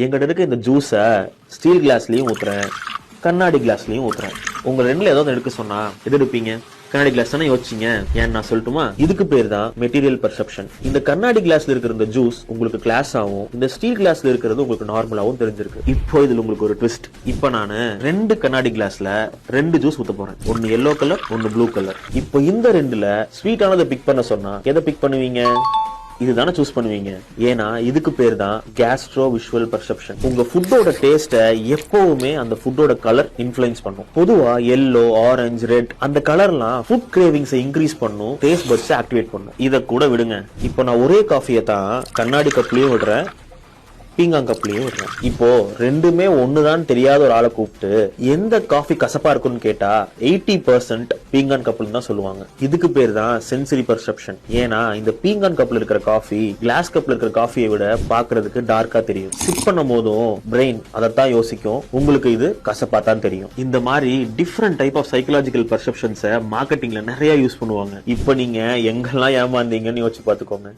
எங்கிட்ட இருக்க இந்த ஜூஸை ஸ்டீல் கிளாஸ்லயும் ஊத்துறேன், கண்ணாடி கிளாஸ்லயும் ஊத்துறேன். உங்க ரெண்டுல ஏதாவது எடுக்க சொன்னா எது எடுப்பீங்க? கண்ணாடி கிளாஸ் தானே யோசிச்சீங்க. ஏன் நான் சொல்லட்டுமா? இதுக்கு பேர் தான் மெட்டீரியல் பர்செப்ஷன். இந்த கண்ணாடி கிளாஸ்ல இருக்கிற இந்த ஜூஸ் உங்களுக்கு கிளாஸ் ஆகும், இந்த ஸ்டீல் கிளாஸ்ல இருக்கிறது உங்களுக்கு நார்மலாவும் தெரிஞ்சிருக்கு. இப்போ இதுல உங்களுக்கு ஒரு ட்விஸ்ட். இப்போ நானு 2 கண்ணாடி கிளாஸ்ல 2 ஜூஸ் ஊத்த போறேன். ஒன்னு எல்லோ கலர், ஒன்னு ப்ளூ கலர். இப்போ இந்த ரெண்டுல ஸ்வீட்டானதை பிக் பண்ண சொன்னா எதை பிக் பண்ணுவீங்க? இதுதானே சூஸ் பண்ணுவீங்க. ஏன்னா இதுக்கு பேர் தான் கேஸ்ட்ரோ விஷுவல் பர்செப்ஷன். உங்க ஃபுட்டோட டேஸ்ட எப்பவுமே அந்த ஃபுட்டோட கலர் இன்ஃப்ளூயன்ஸ் பண்ணும். பொதுவா எல்லோ, ஆரஞ்சு, ரெட் அந்த கலர்லாம் ஃபுட் கிரேவிங்ஸை இன்க்ரீஸ் பண்ணும், டேஸ்ட் பட்ஸ் ஆக்டிவேட் பண்ணும். இத கூட விடுங்க. இப்போ நான் ஒரே காஃபியை தான் கண்ணாடி கப்லயும் விடுறேன், பீங்காங் கப்லயும் விடுறேன். இப்போ ரெண்டுமே ஒண்ணுதான் தெரியாத ஒரு ஆளை கூப்பிட்டு எந்த காஃபி கசப்பா இருக்குன்னு கேட்டா 80% பீங்கான் கப்ல தான் சொல்லுவாங்க. இதுக்கு பேர் தான் சென்சரி பர்செப்ஷன். ஏன்னா இந்த பீங்கான் கப்ல இருக்கிற காஃபி கிளாஸ் கப்ல இருக்கிற காஃபியை விட பாக்குறதுக்கு டார்க்கா தெரியும். சிப் பண்ணும் போதும் பிரெயின் அதைத்தான் யோசிக்கும், உங்களுக்கு இது கசப்பா தான் தெரியும். இந்த மாதிரி டிஃப்ரெண்ட் டைப் ஆஃப் சைக்கலாஜிக்கல் பர்செப்ஷன்ஸை மார்க்கெட்டிங்ல நிறைய யூஸ் பண்ணுவாங்க. இப்போ நீங்க எங்கெல்லாம் ஏமாந்தீங்கன்னு யோசிச்சு பாத்துக்கோங்க.